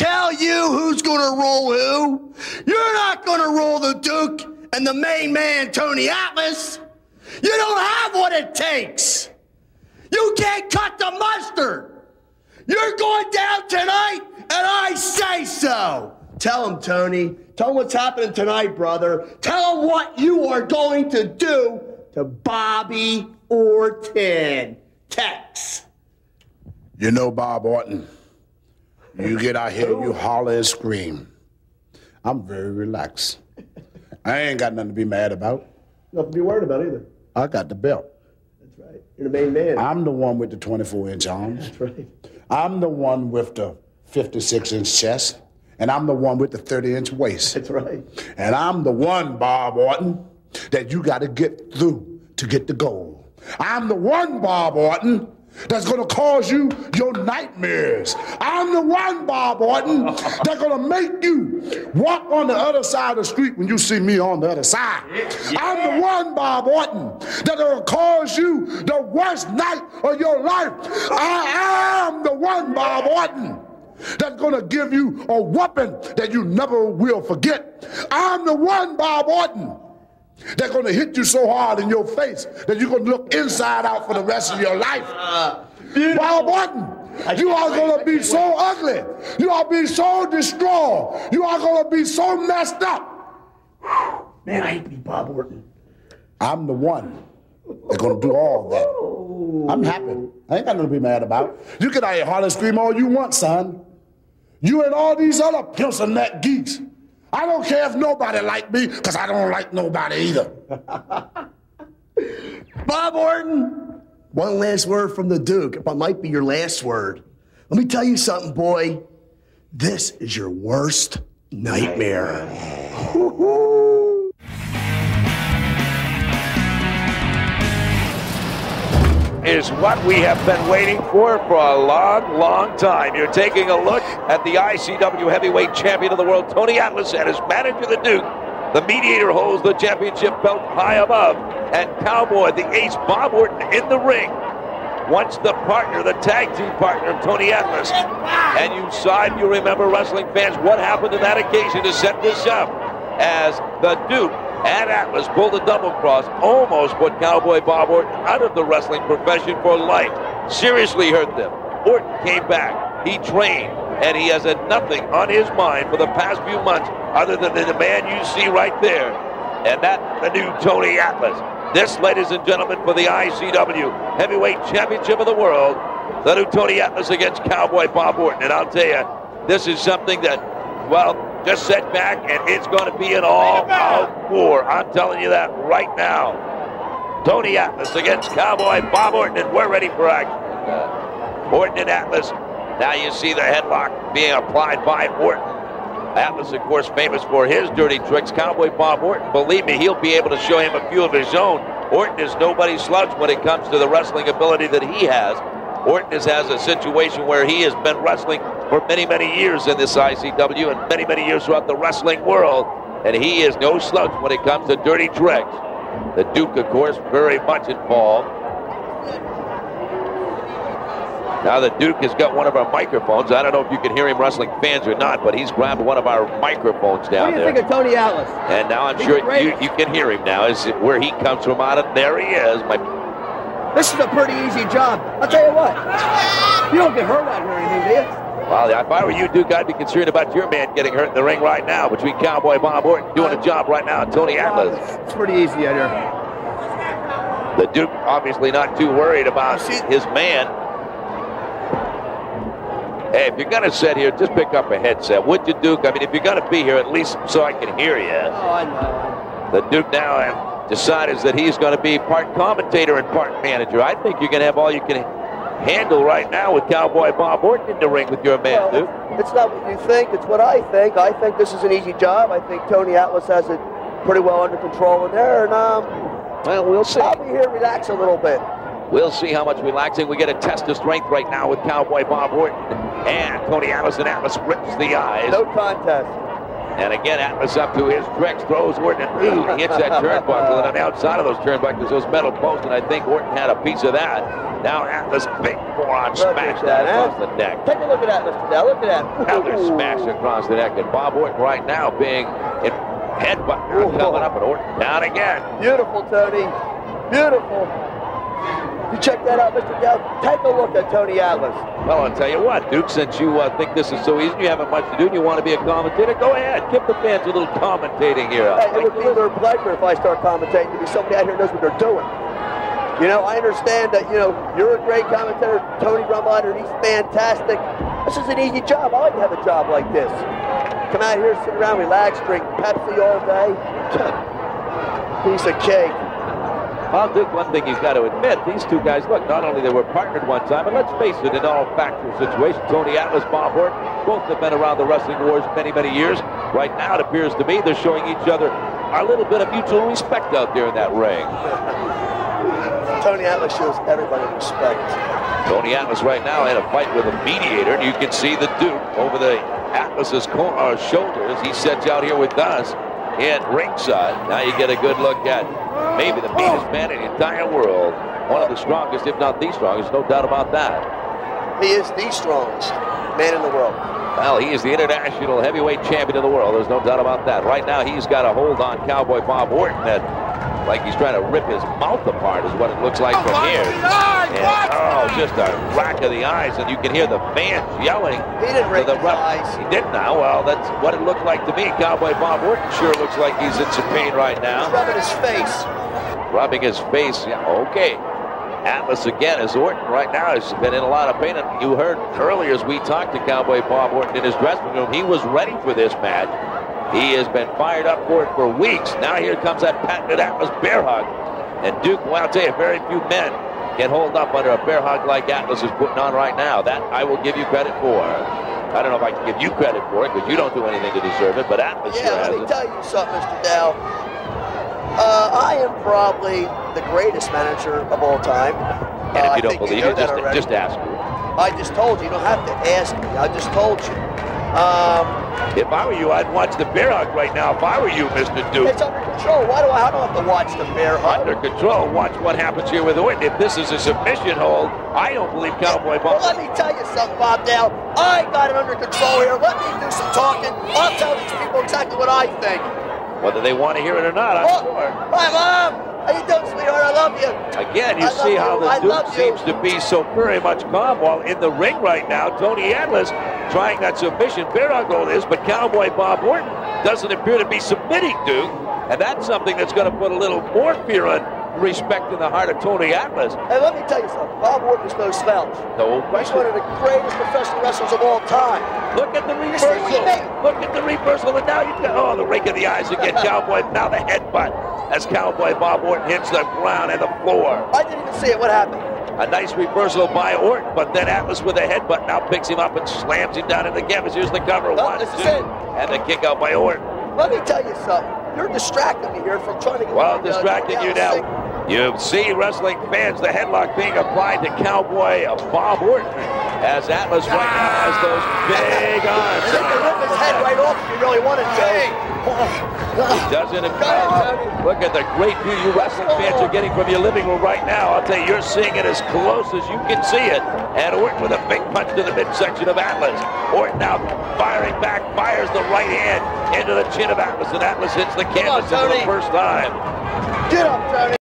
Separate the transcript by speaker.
Speaker 1: tell you who's gonna rule who. You're not gonna rule the Duke and the main man, Tony Atlas. You don't have what it takes. You can't cut the mustard. You're going down tonight, and I say so. Tell him, Tony. Tell him what's happening tonight, brother. Tell him what you are going to do to Bobby Orton. Tex.
Speaker 2: You know, Bob Orton, you get out here, you holler and scream. I'm very relaxed. I ain't got nothing to be mad about.
Speaker 1: Nothing to be worried about either.
Speaker 2: I got the belt.
Speaker 1: That's right. You're the main man.
Speaker 2: I'm the one with the 24-inch arms.
Speaker 1: That's right.
Speaker 2: I'm the one with the 56-inch chest. And I'm the one with the 30-inch waist.
Speaker 1: That's right.
Speaker 2: And I'm the one, Bob Orton, that you got to get through to get the goal. I'm the one, Bob Orton, that's going to cause you your nightmares. I'm the one, Bob Orton, that's going to make you walk on the other side of the street when you see me on the other side. Yeah. I'm the one, Bob Orton, that's going to cause you the worst night of your life. I am the one, Bob Orton, that's going to give you a whooping that you never will forget. I'm the one, Bob Orton, that's going to hit you so hard in your face that you're going to look inside out for the rest of your life. Bob Orton, you are going to be so ugly. You are going to be so distraught. You are going to be so messed up.
Speaker 1: Man, I hate to be Bob Orton.
Speaker 2: I'm the one that's going to do all that. I'm happy. I ain't got nothing to be mad about. You can out here holler and scream all you want, son. You and all these other pencil neck geeks. I don't care if nobody like me, because I don't like nobody either.
Speaker 1: Bob Orton, one last word from the Duke. If it might be your last word. Let me tell you something, boy. This is your worst nightmare.
Speaker 3: Is what we have been waiting for a long, long time. You're taking a look at the ICW heavyweight champion of the world, Tony Atlas, and his manager, the Duke. The mediator holds the championship belt high above, and Cowboy, the ace, Bob Orton, in the ring. Once the partner, the tag team partner of Tony Atlas. And you saw, if you remember, wrestling fans, what happened in that occasion to set this up, as the Duke and Atlas pulled a double cross, almost put Cowboy Bob Orton out of the wrestling profession for life. Seriously hurt them. Orton came back, he trained, and he has had nothing on his mind for the past few months other than the man you see right there, and that the new Tony Atlas. This, ladies and gentlemen, for the ICW Heavyweight Championship of the World, the new Tony Atlas against Cowboy Bob Orton. And I'll tell you, this is something that, well, just sit back, and it's going to be an all-out war. I'm telling you that right now. Tony Atlas against Cowboy Bob Orton, and we're ready for action. Orton and Atlas. Now you see the headlock being applied by Orton. Atlas, of course, famous for his dirty tricks. Cowboy Bob Orton, believe me, he'll be able to show him a few of his own. Orton is nobody's slouch when it comes to the wrestling ability that he has. Orton has a situation where he has been wrestling for many, many years in this ICW and many, many years throughout the wrestling world. And he is no slouch when it comes to dirty tricks. The Duke, of course, very much involved. Now the Duke has got one of our microphones. I don't know if you can hear him, wrestling fans, or not, but he's grabbed one of our microphones down there.
Speaker 4: What do you think of Tony Atlas?
Speaker 3: And now I'm sure you can hear him now. Is where he comes from out of there he is.
Speaker 4: This is a pretty easy job. I'll tell you what. You don't get hurt out here or anything, do you?
Speaker 3: Well, if I were you, Duke, I'd be concerned about your man getting hurt in the ring right now between Cowboy Bob Orton doing a job right now and Tony Atlas.
Speaker 4: It's pretty easy out here.
Speaker 3: The Duke obviously not too worried about his man. Hey, if you're going to sit here, just pick up a headset. Would you, Duke? I mean, if you're going to be here, at least so I can hear you.
Speaker 4: Oh, I know.
Speaker 3: The Duke now decided that he's going to be part commentator and part manager. I think you're going to have all you can handle right now with Cowboy Bob Orton in the ring with your man, Duke.
Speaker 4: It's not what you think. It's what I think. I think this is an easy job. I think Tony Atlas has it pretty well under control in there. And,
Speaker 3: well, we'll see.
Speaker 4: I'll be here, relax a little bit.
Speaker 3: We'll see how much relaxing. We get a test of strength right now with Cowboy Bob Orton. And Tony Atlas, and Atlas rips the eyes.
Speaker 4: No contest.
Speaker 3: And again, Atlas up to his tricks, throws Orton, and ooh, he hits that turnbuckle. And on the outside of those turnbuckles, those metal posts, and I think Orton had a piece of that. Now Atlas, big forearm smash down across the neck.
Speaker 4: Take a look at Atlas now. Look at that.
Speaker 3: Another smash across the neck. And Bob Orton right now being in headbutt now coming up, and Orton down again.
Speaker 4: Beautiful, Tony. Beautiful. You check that out, Mr. Dell. Take a look at Tony Atlas.
Speaker 3: Well, I'll tell you what, Duke, since you think this is so easy, you haven't much to do, and you want to be a commentator, go ahead. Give the fans a little commentating here.
Speaker 4: Hey, it would be their pleasure if I start commentating to be somebody out here who knows what they're doing. You know, I understand that, you know, you're a great commentator, Tony Rumblider, he's fantastic. This is an easy job. I like to have a job like this. Come out here, sit around, relax, drink Pepsi all day. Piece of cake.
Speaker 3: Well, Duke, one thing you've got to admit, these two guys, look, not only they were partnered one time, but let's face it, in all factual situations, Tony Atlas, Bob Orton, both have been around the wrestling wars many, many years. Right now, it appears to me they're showing each other a little bit of mutual respect out there in that ring.
Speaker 4: Tony Atlas shows everybody respect.
Speaker 3: Tony Atlas right now had a fight with a mediator, and you can see the Duke over the Atlas's shoulders. He sits out here with us in ringside. Now you get a good look at maybe the meanest man in the entire world. One of the strongest, if not the strongest, no doubt about that.
Speaker 4: He is the strongest man in the world.
Speaker 3: Well, he is the international heavyweight champion of the world. There's no doubt about that. Right now, he's got a hold on Cowboy Bob Orton that, like he's trying to rip his mouth apart, is what it looks like from here. And, just a rack of the eyes, and you can hear the fans yelling.
Speaker 4: He didn't rip his eyes.
Speaker 3: He did now. Well, that's what it looked like to me. Cowboy Bob Orton sure looks like he's in some pain right now.
Speaker 4: He's rubbing his face.
Speaker 3: Rubbing his face. Yeah, okay. Atlas again, as Orton right now has been in a lot of pain. And you heard earlier as we talked to Cowboy Bob Orton in his dressing room, he was ready for this match. He has been fired up for it for weeks. Now here comes that patented Atlas bear hug. And Duke, well, I'll tell you, very few men can hold up under a bear hug like Atlas is putting on right now. That I will give you credit for. I don't know if I can give you credit for it because you don't do anything to deserve it, but Atlas sure has it.
Speaker 4: Let me tell you something, Mr. Dow. I am probably the greatest manager of all time.
Speaker 3: And if you don't believe it, just ask me.
Speaker 4: I just told you. You don't have to ask me. I just told you.
Speaker 3: If I were you, I'd watch the bear hug right now. If I were you, Mr. Duke.
Speaker 4: It's under control. I don't have to watch the bear hug.
Speaker 3: Under control. Watch what happens here with Orton. If this is a submission hold, I don't believe Cowboy Bob.
Speaker 4: Well, let me tell you something, Bob Dale. I got it under control here. Let me do some talking. I'll tell these people exactly what I think.
Speaker 3: Whether they want to hear it or not, I'm sure.
Speaker 4: Hi, Mom. How you doing, sweetheart? I love you.
Speaker 3: Again, you see how the Duke seems to be so very much calm, while in the ring right now, Tony Atlas trying that submission bear hug hold is, but Cowboy Bob Orton doesn't appear to be submitting, Duke, and that's something that's going to put a little more fear and respect in the heart of Tony Atlas.
Speaker 4: Hey, let me tell you something. Bob Orton is no slouch.
Speaker 3: No question.
Speaker 4: He's one of the greatest professional wrestlers of all time.
Speaker 3: Look at the reversal. Look at the reversal, and now you've got, the rake of the eyes again. Cowboy, now the headbutt as Cowboy Bob Orton hits the ground and the floor.
Speaker 4: I didn't even see it. What happened?
Speaker 3: A nice reversal by Orton, but then Atlas with a headbutt now picks him up and slams him down in the canvas. Here's the cover.
Speaker 4: No,
Speaker 3: 1, 2, and the kick out by Orton.
Speaker 4: Let me tell you something. You're distracting me here from trying to get...
Speaker 3: Well, distracting you now. You see wrestling fans, the headlock being applied to Cowboy Bob Orton as Atlas right now has those big arms.
Speaker 4: He can rip his head right off if you really wanted to.
Speaker 3: He doesn't. Look at the great view you wrestling fans are getting from your living room right now. I'll tell you, you're seeing it as close as you can see it. And Orton with a big punch to the midsection of Atlas. Orton now firing back, fires the right hand into the chin of Atlas, and Atlas hits the canvas for the first time.
Speaker 4: Get up, Tony.